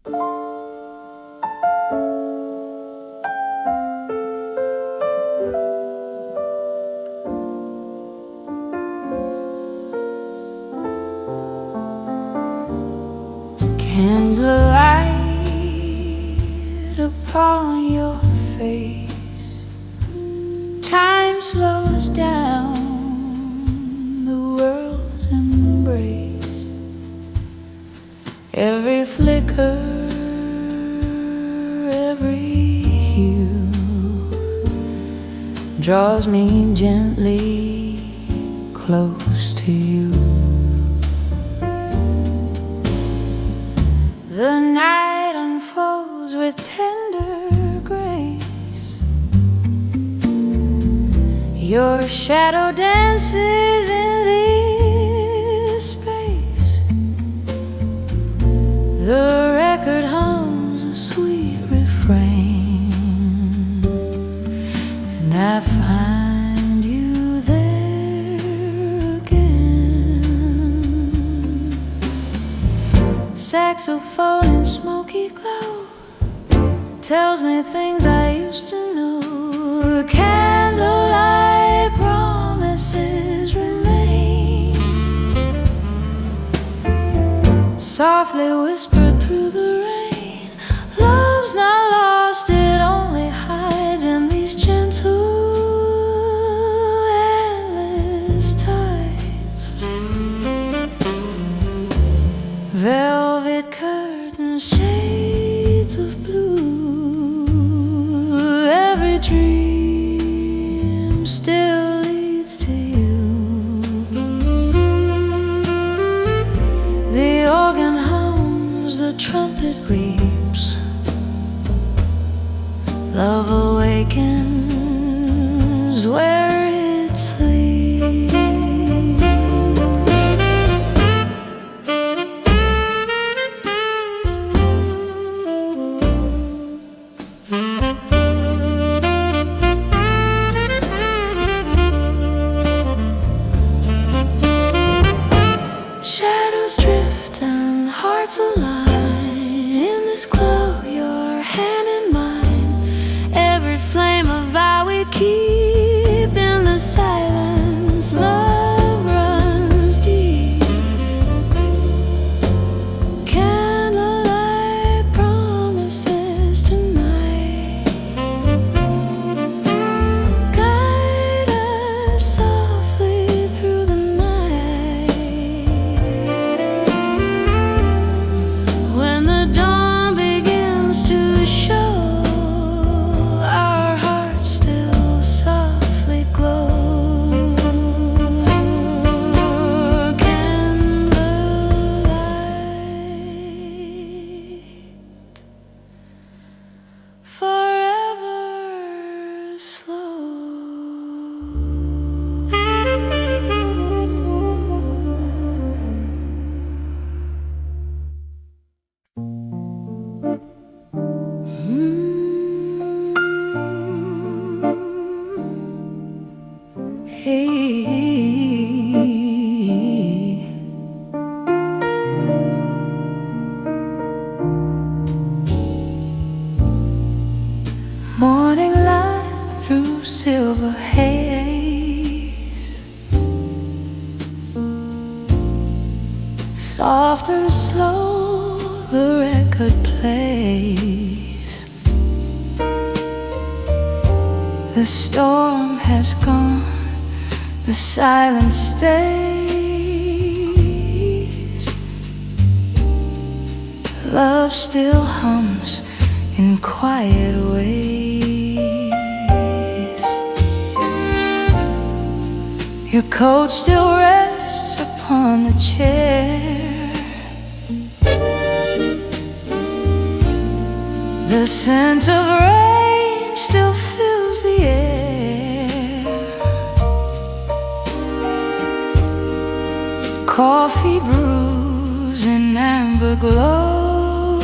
Candlelight upon your face, time slows down the world's embrace. Every flicker, every hue draws me gently close to you. The night unfolds with tender grace. Your shadow dances in this space. The record hums a sweet refrain, and I find you there again. Saxophone and smoky glow tells me things I used to know. Candlelight promises remain, softly whispered through the rain. Love's not lost, it only hides in these gentle, endless tides. Velvet curtains, shades of blue. Every dream still leads to you. The organ hums, the trumpet weeps. Love awakens where it sleeps. Shadows drift and hearts align in this glow, your hand in mine. Every flame a vow we keep in the silence. Love runs deep. Candlelight promises tonight. Guide us softly through the night. When the dawn begins to show, our hearts still softly glow. Candlelight, forever slow. Hey, morning light through silver haze, soft and slow the record plays. The storm has gone, the silence stays. Love still hums in quiet ways. Your coat still rests upon the chair. The scent of rain still fills the air. Coffee brews in amber glow,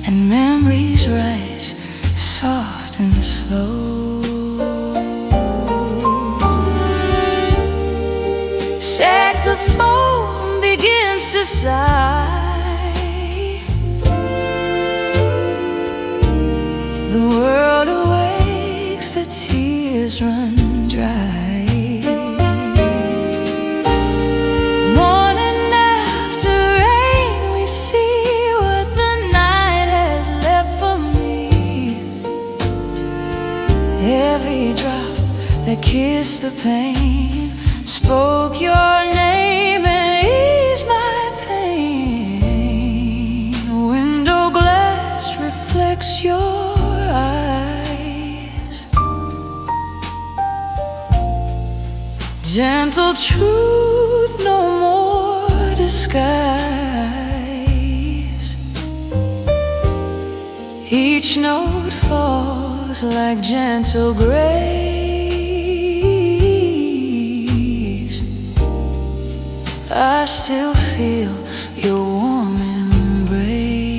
and memories rise soft and slow. Saxophone begins a sigh. The world awakes, the tears run dry. Morning after rain, we see what the night has left for me. Every drop that kissed the pain spoke your name and eased my pain. Window glass reflects your eyes. Gentle truth, no more disguise. Each note falls like gentle grace. I still feel your warm embrace.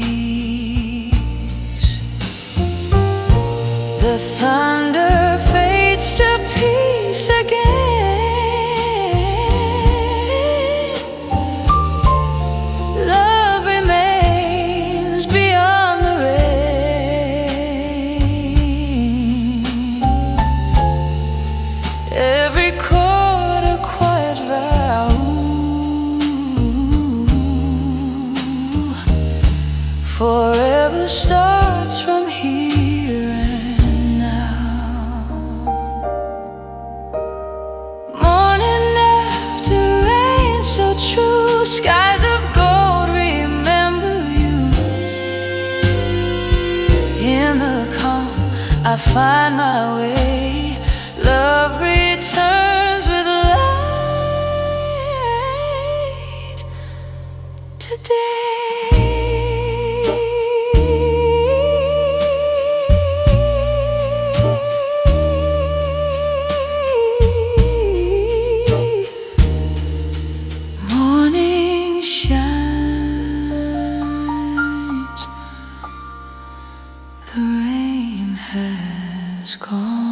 The thunder fades to peace again. Love remains beyond the rain. Every chord a quiet vow. Forever starts from here and now. Morning after rain, so true. Skies of gold remember you. In the calm, I find my way. Love returns with light today. Morning shines, the rain has gone.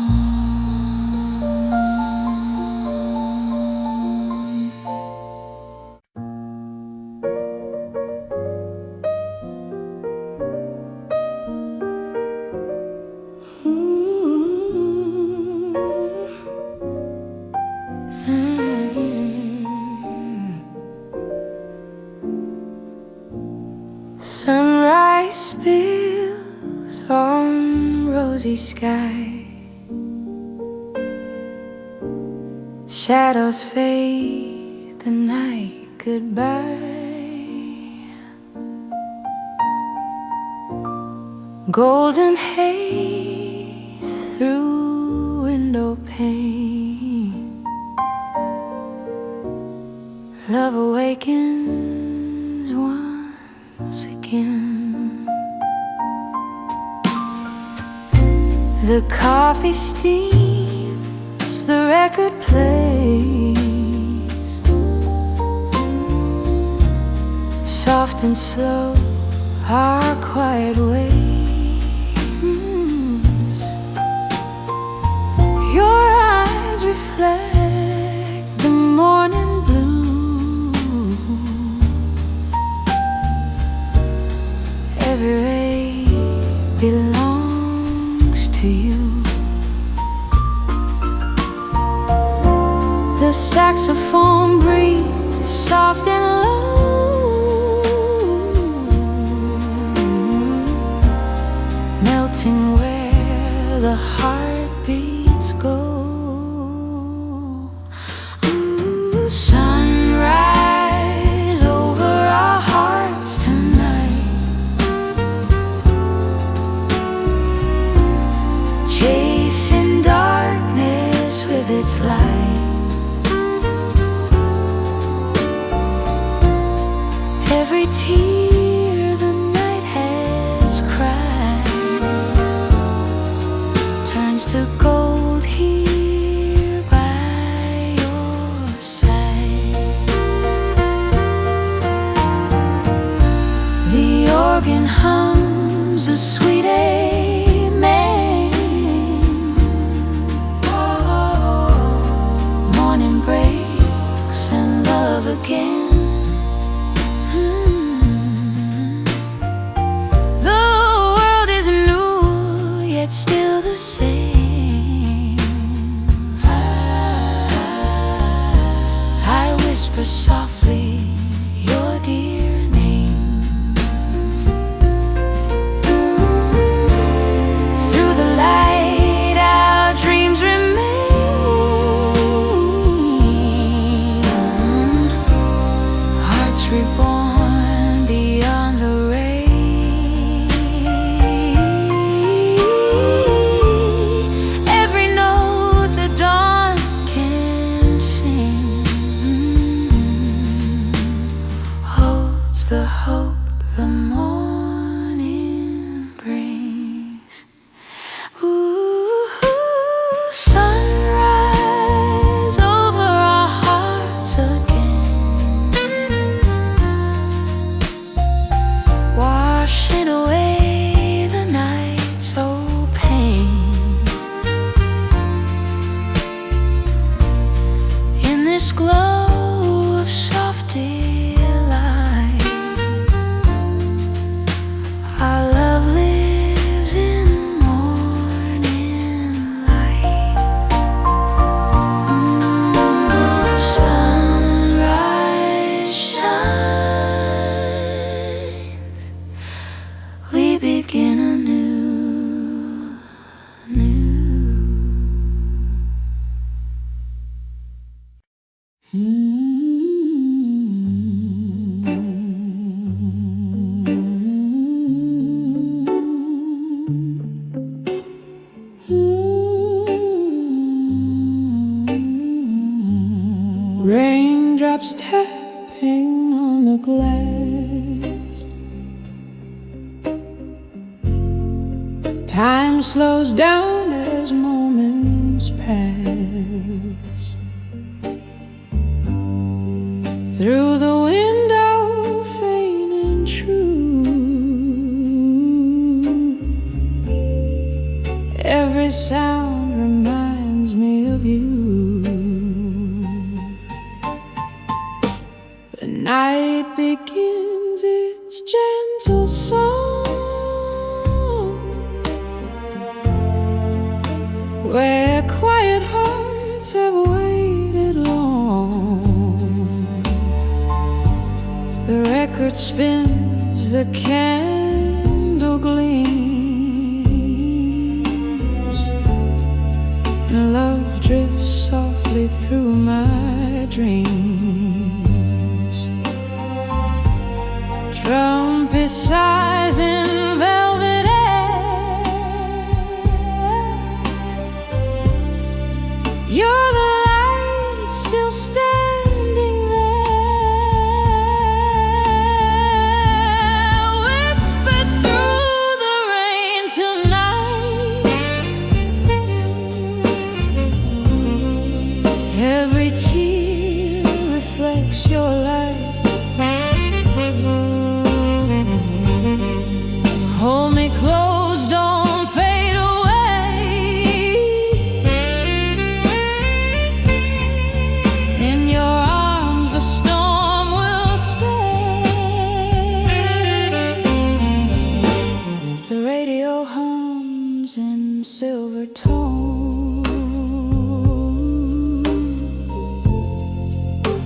Sunrise spills on rosy sky. Shadows fade the night goodbye. Golden haze through window pane. Love awakens once again. The coffee steams, the record plays. Soft and slow, our quiet ways. Your eyes reflect the morning blue. Every ray belongs to you. The saxophone breathes soft and low, melting where the heartbeats go. Ooh, sunrise over our hearts tonight. Chasing darkness with its light. Every tear the night has cried turns to gold here by your side. The organ hums a sweet amen. Morning breaks and love again. softly your dear name. Through the light our dreams remain, hearts reborn beyond the rain. Every note the dawn can sing holds the hope the morning brings. Ooh, sunrise over our hearts again, washing away the night's old pain. In this glow of soft delight, our love lives in morning light. Sunrise shines, we begin anew, Raindrops tapping on the glass, time slows down as moments pass. Through the window, faint and true, every sound reminds me of you. The night begins its gentle song, where quiet hearts have waited long. The record spins, the candle gleams, and love drifts softly through my dreams. Trumpet sighs in velvet air, you're the light still standing there, whispered through the rain tonight. Every tear reflects your light. Hold me close, don't fade away. In your arms a storm will stay. The radio hums in silver tone,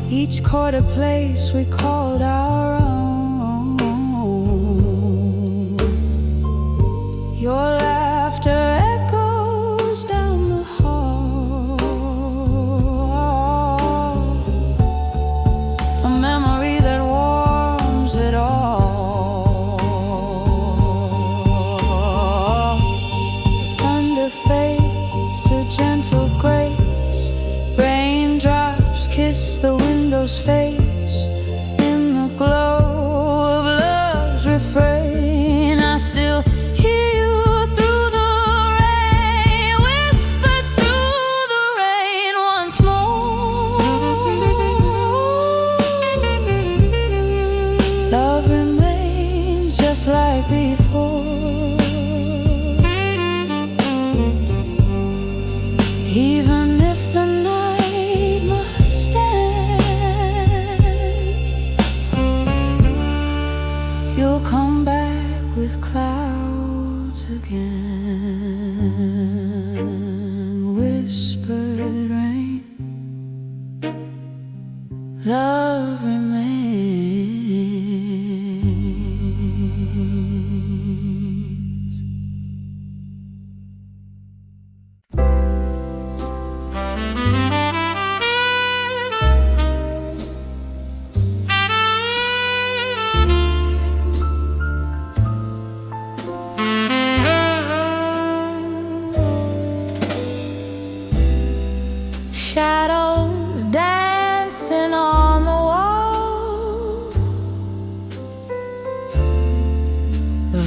each chord a place we called our own. Your laughter echoes down the hall, a memory that warms it all. The thunder fades to gentle grace, raindrops kiss the window's face. In the glow of love's refrain, I still hear you through the rain, whispered through the rain once more. Love remains just like before, even if the night must stand. You'll come back with clouds again, whispered rain. Love remains.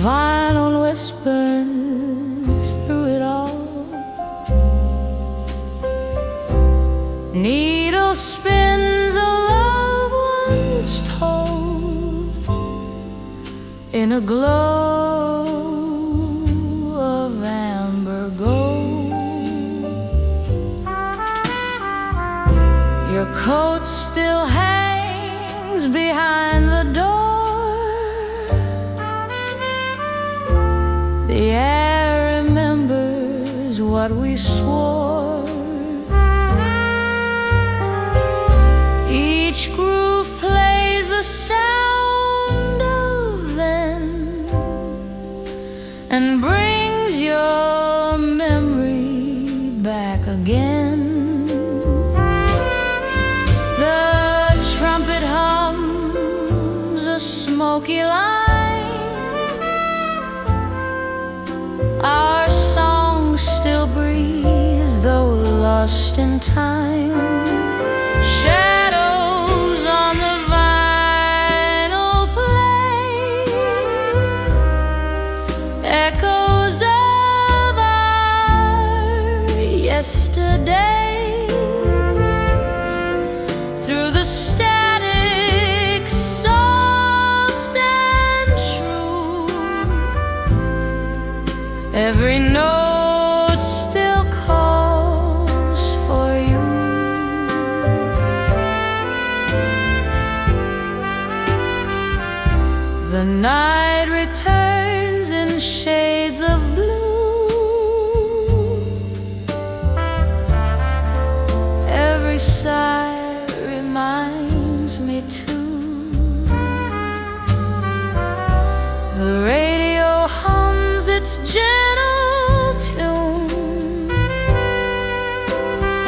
final whispers through it all. Needle spins a love once told in a glow of amber gold. Your coat still hangs behind the door. The air remembers what we swore. Each groove plays the sound of then and brings your memory back again. The trumpet hums a smoky line. Our song still breathes, though lost in time. Shadows on the vinyl play, echoes of our yesterdays. Through the static, soft and true, every note still calls for you. The night returns in shades of blue. Every sigh reminds me too. The radio hums its gentle tune,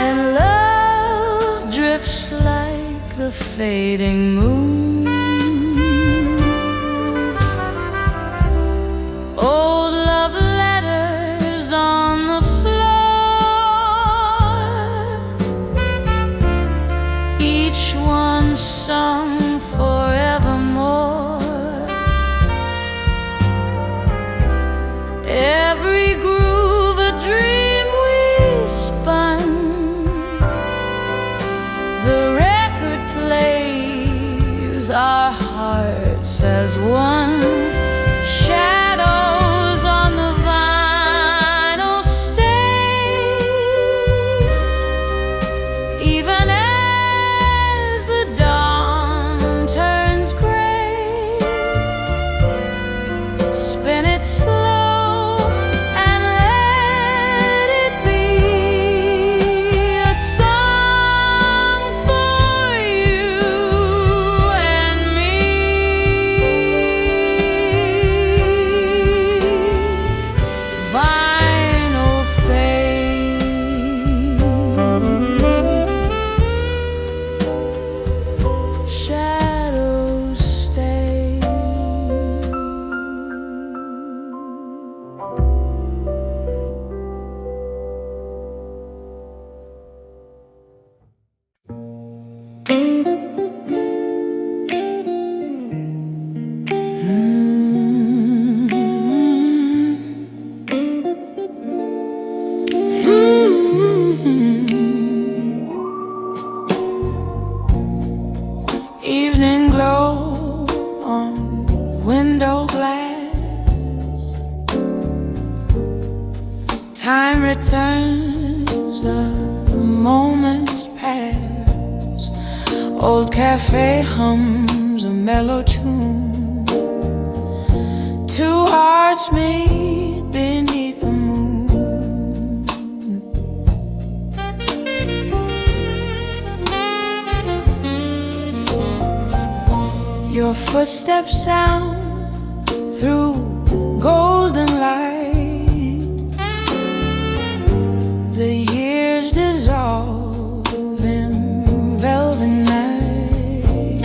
and love drifts like the fading moon. Old love letters on the floor, each one sung forevermore. Every groove a dream we spun. The record plays our hearts as one. Shadows on the vinyl stay, even as the dawn turns gray. Spin it slow and let it be a song for you and me. Vinyl fade, shadows stay. Evening glow on window glass. Time returns, the moments pass. Old cafe hums a mellow tune. Two hearts meet beneath the moon. Your footsteps sound through golden light. The years dissolve in velvet night.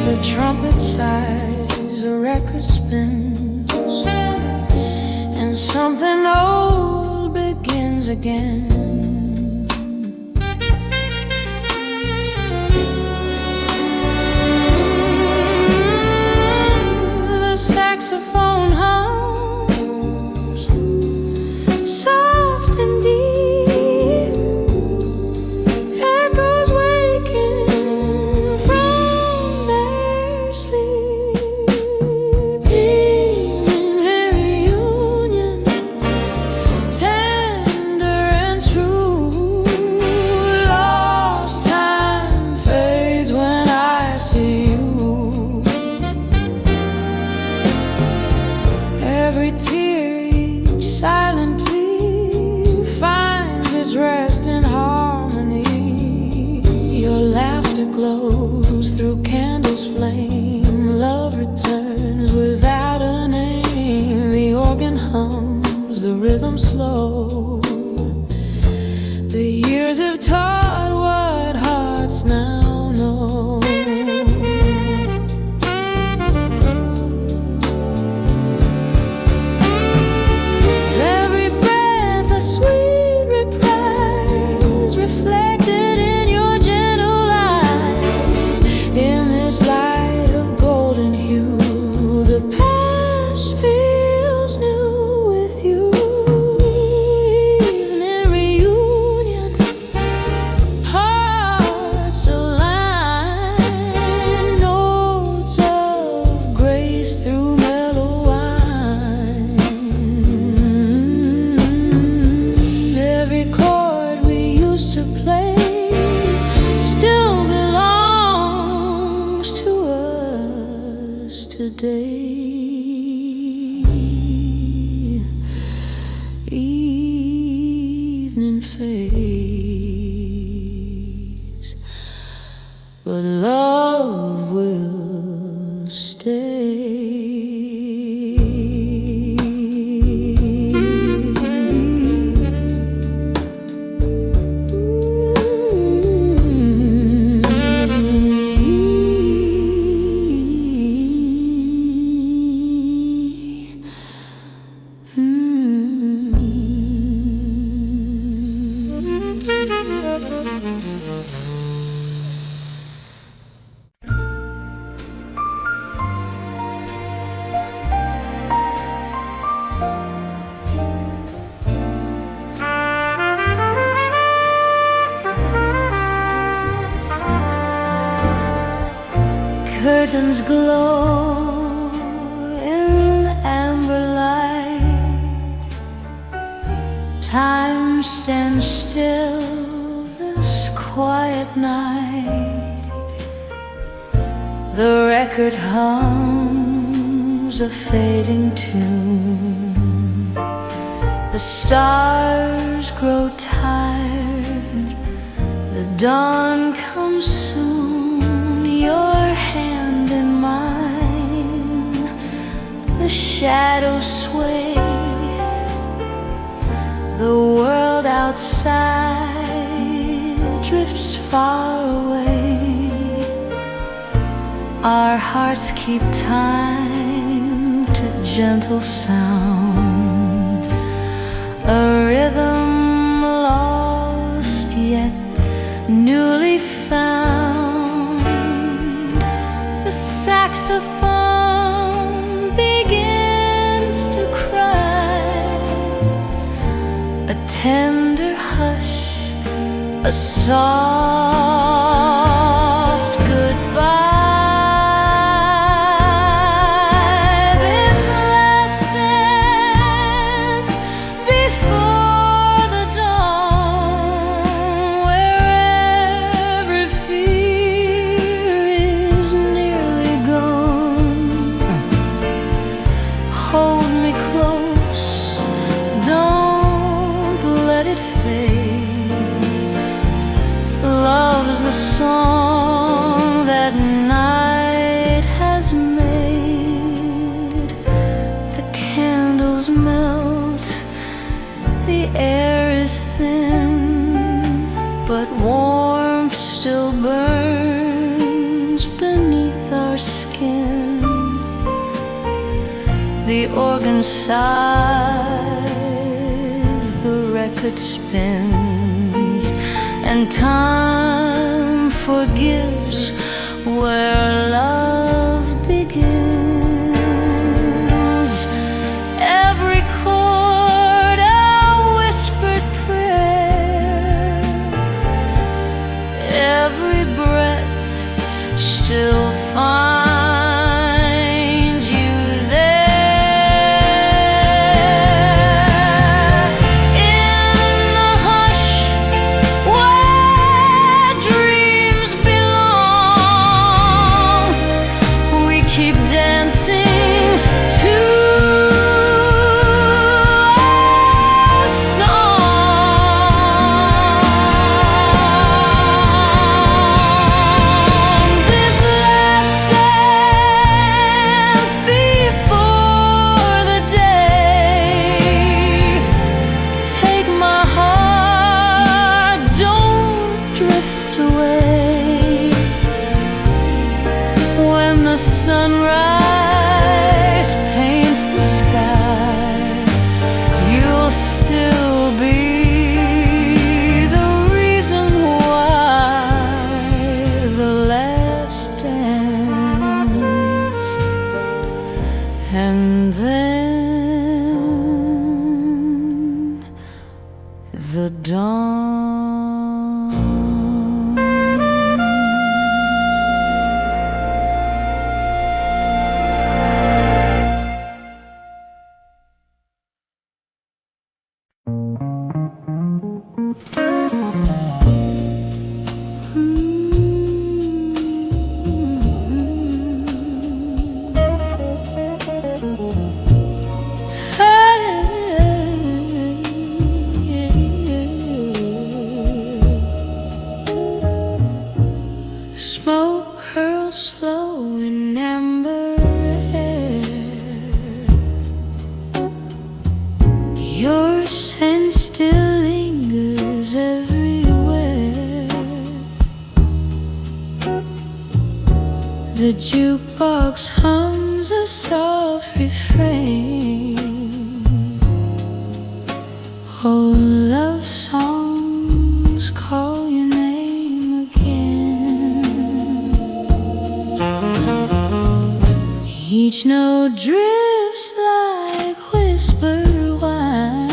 The trumpet sighs, the record spins, and something old begins again. The saxophone hums yesterday. Evening fades, but love will stay. Curtains glow in amber light. Time stands still this quiet night. The record hums a fading tune. The stars grow tired. The dawn comes soon. Your hand in mine, the shadows sway. The world outside drifts far away. Our hearts keep time to gentle sound, a rhythm lost yet newly found. The saxophone begins to cry, a tender hush, a soft goodbye. This last dance before the dawn, where every fear is nearly gone. Hold me close, don't let it fade. Love's the song that night has made. The candles melt, the air is thin, but warmth still burns beneath our skin. The organ sighs, the record spins, and time forgives where love begins. Every chord a whispered prayer, every breath still finds you there. In the hush where dreams belong, we keep dancing to a song. This last dance before the day, take my heart, don't drift away. When the sunrise paints the sky, you'll still be the reason why. The last dance, and then the dawn. box hums a soft refrain. Oh, love songs call your name again. Each note drifts like whispered wine,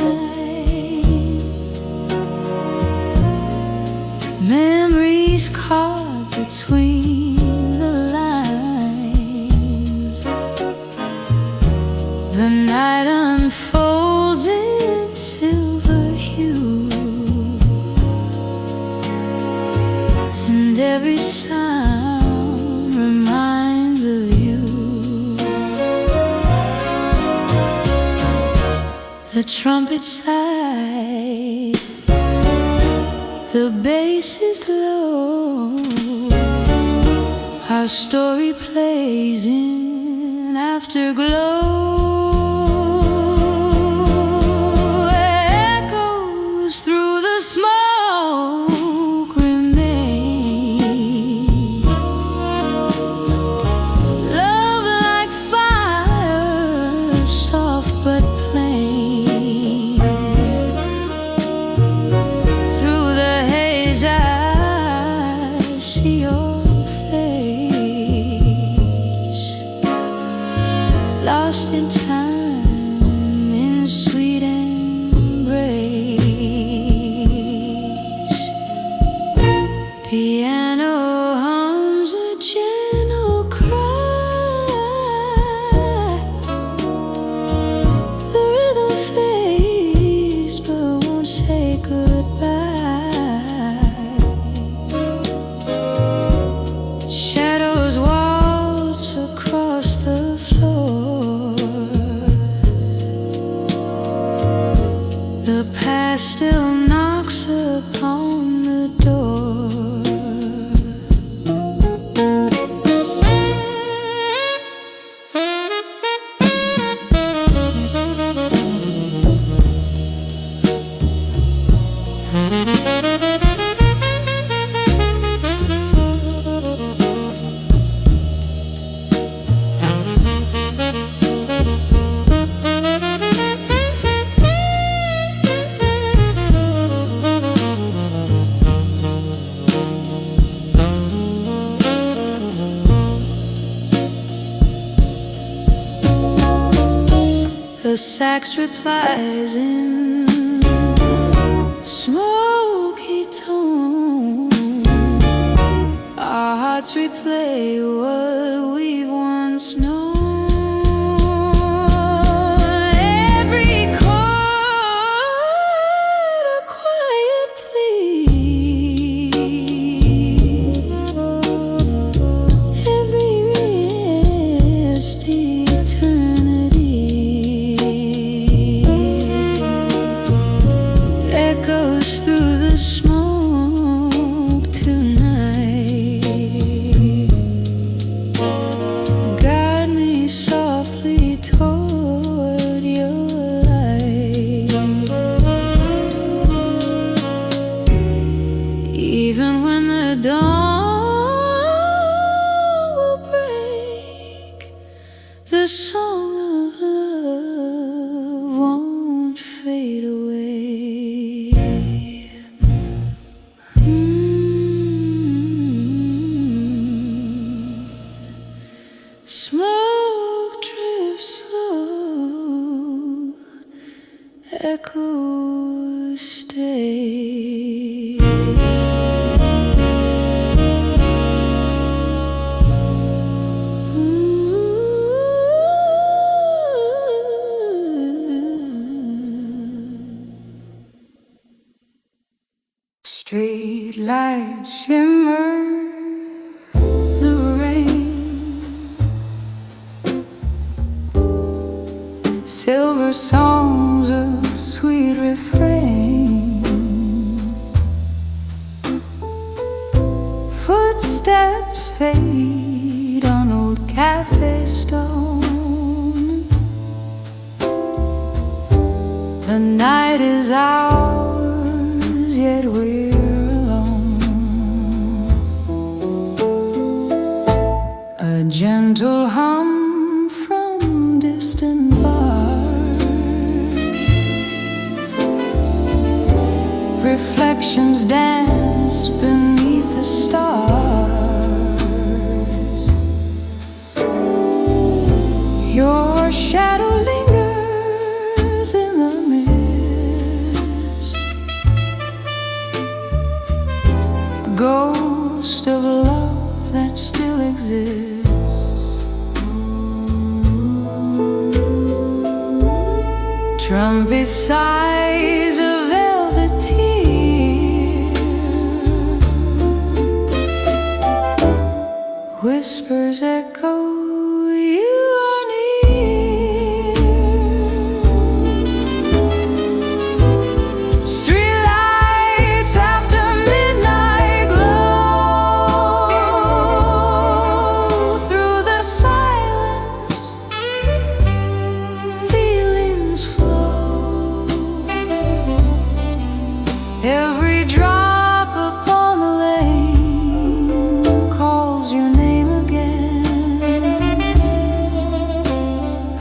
memories caught between the lines. The night unfolds in silver hue, and every sound reminds of you. The trumpet sighs, the bass is low, our story plays in afterglow. Echoes through the smoke remain. Love like fire, soft but plain. Through the haze I see your face, lost in time, in sweet embrace. Piano hums a gentle cry. The rhythm fades but won't say goodbye. Shadows waltz across the floor. The past still knocks upon the door. The sax replies in smoky tone. Our hearts replay what we've once known. Every chord a quiet plea, every wrist eternity. Echoes through the smoke tonight. Guide me softly toward your light. Even when the dawn will break, the song of love won't fade away. Smoke drifts slow, echoes stay. Street light shimmer, the rain, silver songs of sweet refrain. Footsteps fade on old cafe stone. The night is ours, yet we're alone. A gentle hum reflections dance beneath the stars. Your shadow lingers in the mist, a ghost of love that still exists. Trumpet sighs a velvet tear, whispers echo, you are near. Streetlights after midnight glow through the silence, feelings flow. Every drop upon the lane calls your name again,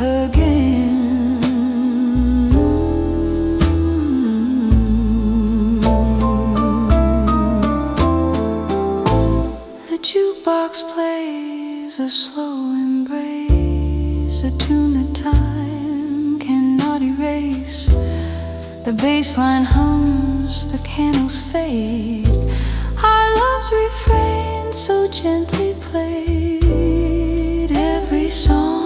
again. The jukebox plays a slow embrace, a tune that time cannot erase. The bassline hums, the candles fade, our love's refrain so gently played. Every song